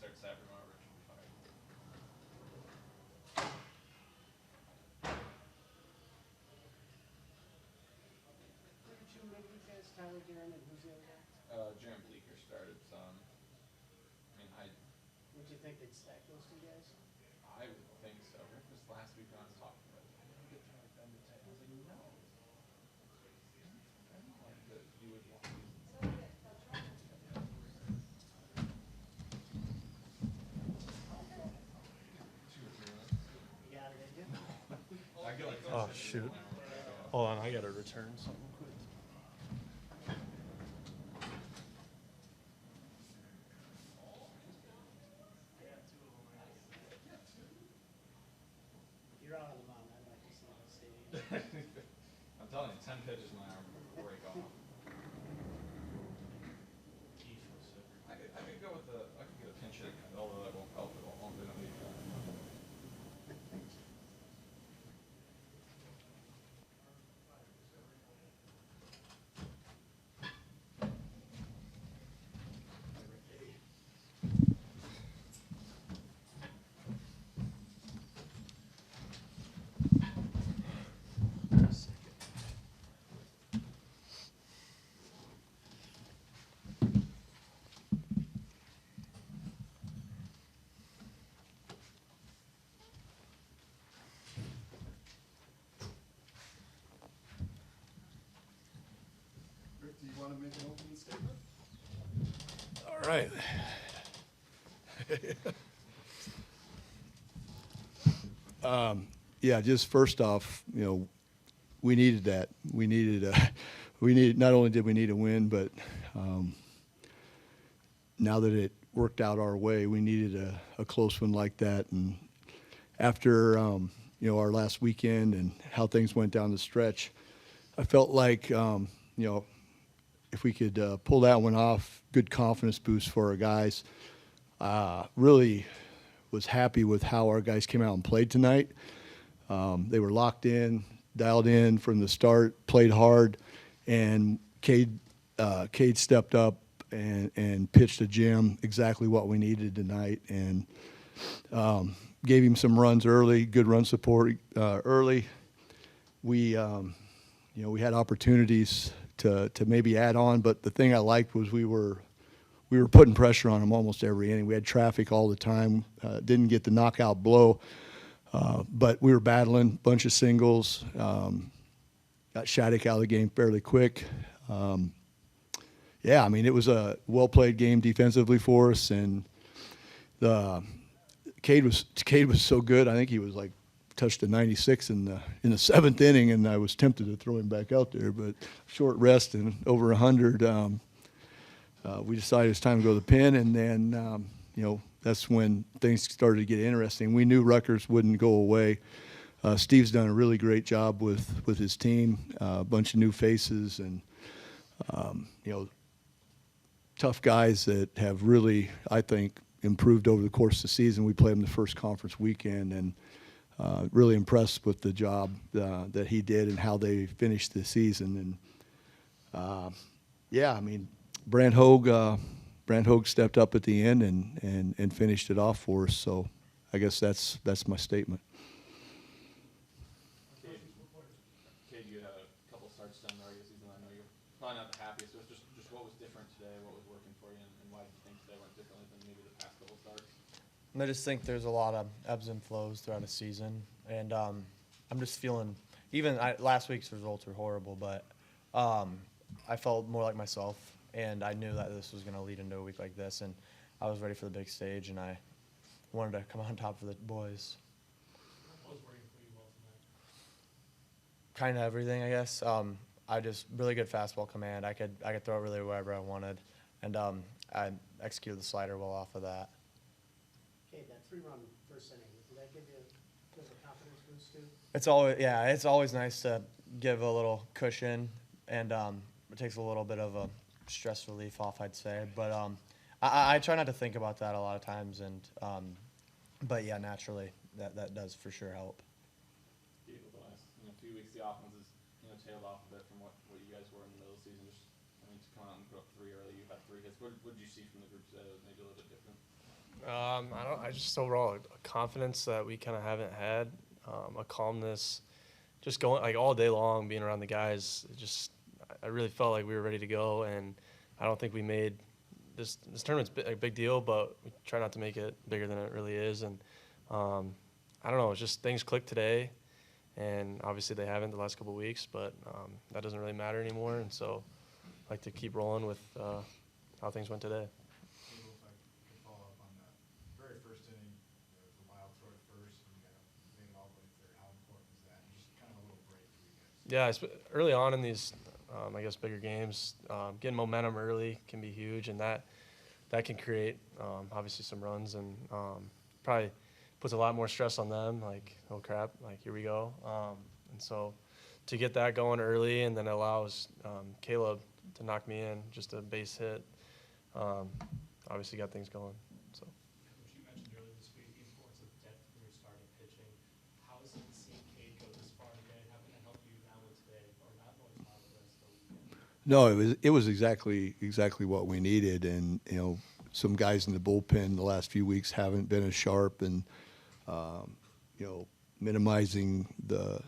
starts everyone over should be fine. Who did you make you guys? Tyler Guerin and who's the other guy? Jaron Bleeker started some. Would you think they'd stack those two guys? I would think so. Rick was last week when I was talking about it. I didn't get to like Ben to tell. I was like, no. I don't like that you would want to use it. You got it, didn't you? I get like Oh, shoot. Hold on, I got to return something quick. You're out on the mound. I'd like to see that stadium. I'm telling you, 10 pitches, my arm will break off. I could go with I could get a pinch hit, although that won't help at all. They don't need that. Rick, do you want to make an opening statement? All right. Yeah, just first off, we needed that. Not only did we need a win, but now that it worked out our way, we needed a close one like that. And after, our last weekend and how things went down the stretch, I felt like, if we could pull that one off, good confidence boost for our guys. Really was happy with how our guys came out and played tonight. They were locked in, dialed in from the start, played hard, and Cade stepped up and pitched a gem, exactly what we needed tonight, and gave him some runs early, good run support early. We had opportunities to maybe add on, but the thing I liked was we were putting pressure on him almost every inning. We had traffic all the time, didn't get the knockout blow, but we were battling, bunch of singles, got Shattuck out of the game fairly quick. It was a well-played game defensively for us, and Cade was so good. I think he was like touched a 96 in the seventh inning, and I was tempted to throw him back out there, but short rest and over 100, we decided it's time to go to the pen, and then that's when things started to get interesting. We knew Rutgers wouldn't go away. Steve's done a really great job with his team, a bunch of new faces, and tough guys that have really, I think, improved over the course of the season. We played them the first conference weekend, and really impressed with the job that he did and how they finished the season. And Brant Hogue stepped up at the end and finished it off for us. So I guess that's my statement. Cade, you had a couple starts done the regular season. I know you're probably not the happiest, but just what was different today? What was working for you, and why did you think today went differently than maybe the past couple starts? I just think there's a lot of ebbs and flows throughout a season, and I'm just feeling. Last week's results were horrible, but I felt more like myself, and I knew that this was going to lead into a week like this, and I was ready for the big stage, and I wanted to come on top for the boys. What was working for you well tonight? Kind of everything, I guess. I just really good fastball command. I could throw it really wherever I wanted, and I executed the slider well off of that. Okay, that 3-run first inning, did that give you a bit of a confidence boost too? It's always nice to give a little cushion, and it takes a little bit of a stress relief off, I'd say. But I try not to think about that a lot of times, and but yeah, naturally that does for sure help. The last few weeks, the offense has tailed off a bit from what you guys were in the middle of the season. To come out and put up 3 early, you had 3 hits. What did you see from the group today that was maybe a little bit different? I just overall a confidence that we kind of haven't had, a calmness, just going like all day long, being around the guys. I really felt like we were ready to go, and I don't think we made this tournament's a big deal, but we try not to make it bigger than it really is. And I don't know, it's just things clicked today, and obviously they haven't the last couple of weeks, but that doesn't really matter anymore. And so I like to keep rolling with how things went today. Maybe if I could follow up on that very first inning, there was a wild throw at first, and you got made it all the way through. How important is that? And just kind of a little break for you guys. Yeah, early on in these, I guess, bigger games, getting momentum early can be huge, and that can create obviously some runs, and probably puts a lot more stress on them. Like, oh crap, like here we go. And so to get that going early, and then allows Caleb to knock me in, just a base hit, obviously got things going. So. Which you mentioned earlier this week, the importance of depth when you're starting pitching. How has it seen Cade go this far today? How can it help you now with today, or not more tomorrow, but rest of the weekend? No, it was exactly what we needed, and some guys in the bullpen the last few weeks haven't been as sharp, and minimizing the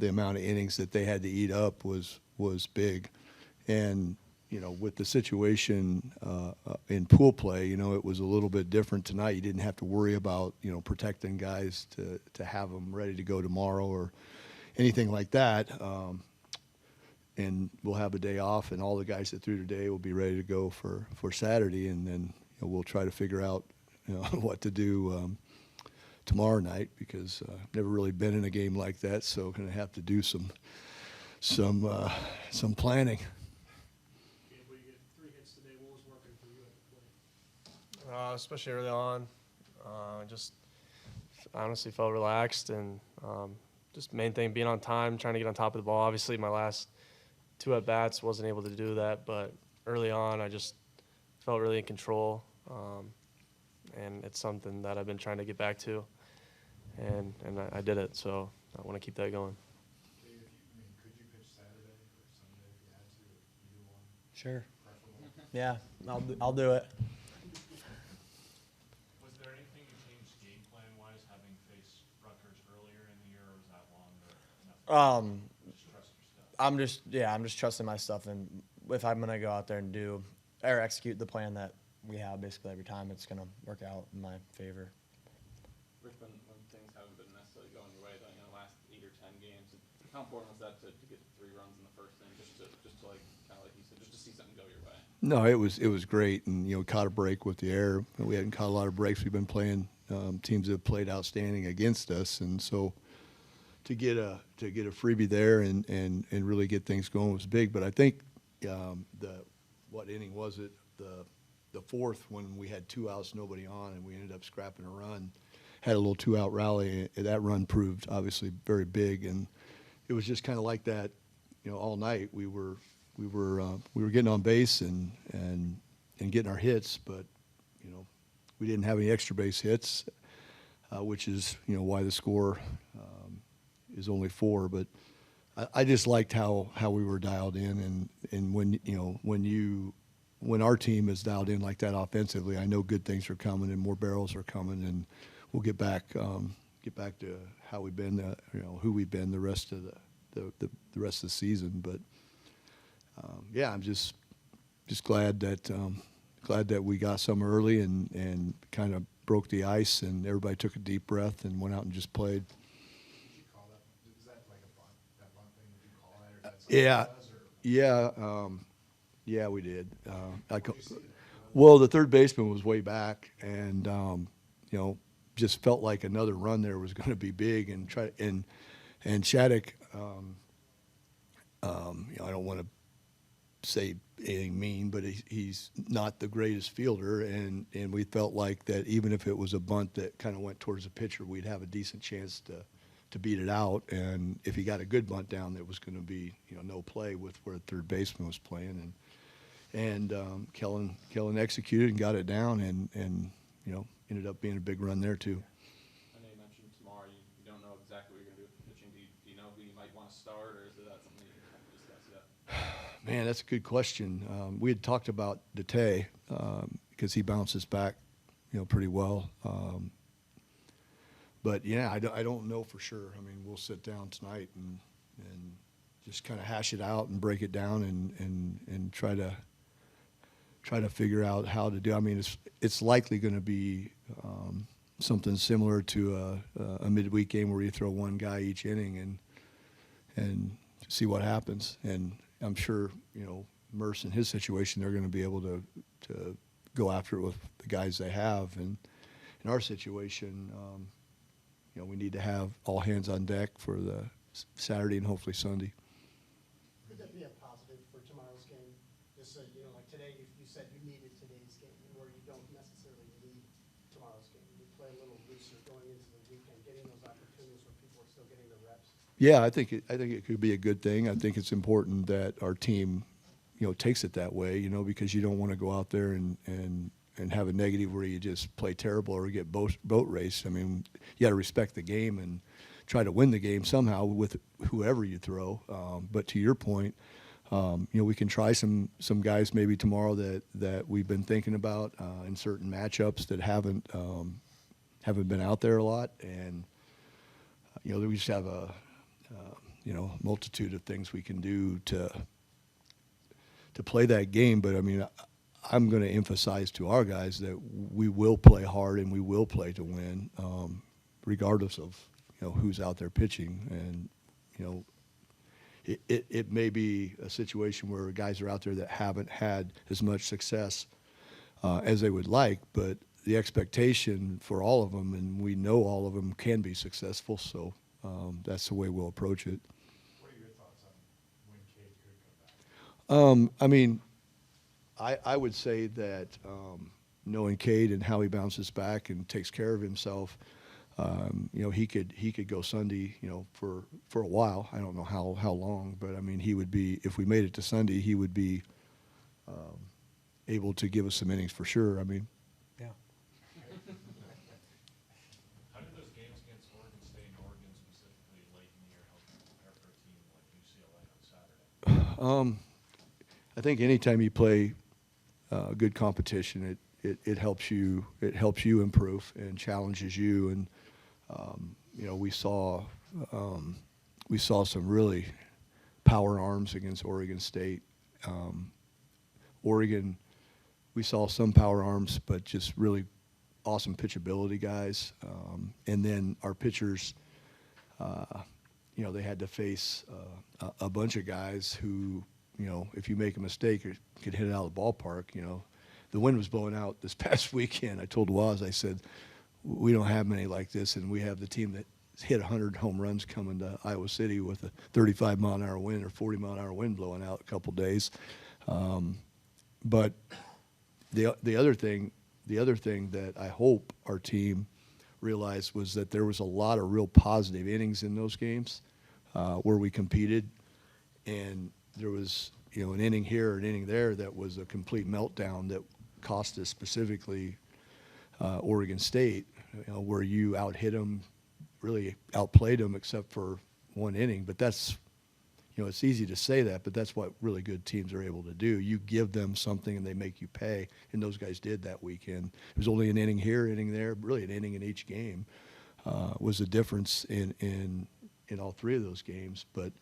amount of innings that they had to eat up was big, and with the situation in pool play, it was a little bit different tonight. You didn't have to worry about protecting guys to have them ready to go tomorrow or anything like that. And we'll have a day off, and all the guys that threw today will be ready to go for Saturday, and then we'll try to figure out what to do tomorrow night, because I've never really been in a game like that, so going to have to do some planning. Gable, you get 3 hits today. What was working for you at the plate? Especially early on, just honestly felt relaxed, and just main thing being on time, trying to get on top of the ball. Obviously, my last 2 at bats wasn't able to do that, but early on I just felt really in control, and it's something that I've been trying to get back to, and I did it. So I want to keep that going. Cade, could you pitch Saturday or Sunday if you had to, either one? Sure. Preferable? Yeah, I'll do it. Was there anything you changed game plan-wise, having faced Rutgers earlier in the year, or was that longer? Just trust your stuff. I'm just trusting my stuff, and if I'm gonna go out there and do or execute the plan that we have basically every time, it's gonna work out in my favor. Rick, when things haven't been necessarily going your way, though, last 8 or 10 games, how important was that to get 3 runs in the first inning, just to like kind of like you said, just to see something go your way? No, it was great, and caught a break with the air. We hadn't caught a lot of breaks. We've been playing teams that have played outstanding against us, and so to get a freebie there and really get things going was big. But I think what inning was it? The fourth, when we had 2 outs, nobody on, and we ended up scrapping a run. Had a little 2-out rally. That run proved obviously very big, and it was just kind of like that, all night. We were getting on base and getting our hits, but we didn't have any extra base hits, which is why the score is only 4. But I just liked how we were dialed in, and when our team is dialed in like that offensively, I know good things are coming and more barrels are coming, and we'll get back to how we've been, who we've been the rest of the rest of the season. But yeah, I'm just glad that we got some early and kind of broke the ice, and everybody took a deep breath and went out and just played. Did you call that? Is that like a bunt? That bunt thing? Did you call that, or is that something Yeah, else, or? yeah, we did. Well, the third baseman was way back, and just felt like another run there was going to be big, and Shattuck. I don't want to say anything mean, but he's not the greatest fielder, and we felt like that even if it was a bunt that kind of went towards the pitcher, we'd have a decent chance to beat it out. And if he got a good bunt down, that was going to be no play with where the third baseman was playing, and Kellen executed and got it down, and ended up being a big run there too. I know you mentioned tomorrow you don't know exactly what you're going to do with the pitching. Do you know who you might want to start, or is that something you haven't discussed yet? Man, that's a good question. We had talked about Dete because he bounces back pretty well. But yeah, I don't know for sure. I mean, we'll sit down tonight and just kind of hash it out and break it down and try to figure out how to do. I mean, it's likely going to be something similar to a midweek game where you throw one guy each inning and see what happens. And I'm sure, Merce in his situation, they're going to be able to go after it with the guys they have. And in our situation, we need to have all hands on deck for the Saturday and hopefully Sunday. Could that be a positive for tomorrow's game? Just so, like today, you said you needed today's game, and where you don't necessarily need tomorrow's game. You play a little looser going into the weekend, getting those opportunities where people are still getting the reps. Yeah, I think it could be a good thing. I think it's important that our team, takes it that way, because you don't want to go out there and have a negative where you just play terrible or get boat raced. I mean, you got to respect the game and try to win the game somehow with whoever you throw. But to your point, we can try some guys maybe tomorrow that we've been thinking about in certain matchups that haven't been out there a lot, and we just have a multitude of things we can do to play that game. But I mean, I'm going to emphasize to our guys that we will play hard and we will play to win, regardless of who's out there pitching. And it may be a situation where guys are out there that haven't had as much success as they would like, but the expectation for all of them, and we know all of them can be successful, so that's the way we'll approach it. What are your thoughts on when Cade could come back? I mean, I would say that knowing Cade and how he bounces back and takes care of himself, he could go Sunday, for a while. I don't know how long, but I mean, he would be, if we made it to Sunday, he would be able to give us some innings for sure. I mean, Yeah. How did those games against Oregon State and Oregon specifically late in the year help you prepare for a team like UCLA on Saturday? I think anytime you play good competition, it helps you improve and challenges you. And we saw some really power arms against Oregon State. Oregon, we saw some power arms, but just really awesome pitchability guys. And then our pitchers, they had to face a bunch of guys who, if you make a mistake, you could hit it out of the ballpark. The wind was blowing out this past weekend. I told Waz, I said, we don't have many like this, and we have the team that hit 100 home runs coming to Iowa City with a 35-mile-an-hour wind or 40-mile-an-hour wind blowing out a couple days. But the other thing that I hope our team realized was that there was a lot of real positive innings in those games where we competed, and there was an inning here, an inning there that was a complete meltdown that cost us, specifically Oregon State, where you out-hit them, really outplayed them except for one inning. But that's, it's easy to say that, but that's what really good teams are able to do. You give them something and they make you pay, and those guys did that weekend. It was only an inning here, inning there, really an inning in each game was the difference in all three of those games. But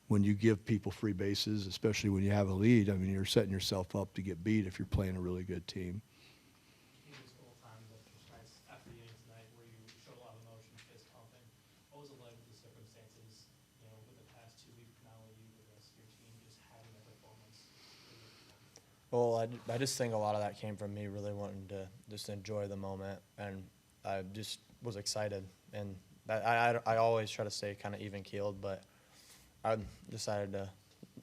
when you give people free bases, especially when you have a lead, I mean, you're setting yourself up to get beat if you're playing a really good team. You used a little time with nights after the game tonight where you showed a lot of emotion, fist pumping. What was it like with the circumstances, with the past 2 weeks, not only you, but the rest of your team, just having that performance? Well, I just think a lot of that came from me really wanting to just enjoy the moment, and I just was excited. And I always try to stay kind of even-keeled, but I decided to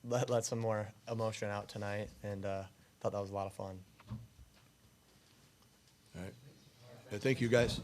let some more emotion out tonight, and thought that was a lot of fun. All right. Yeah, thank you, guys.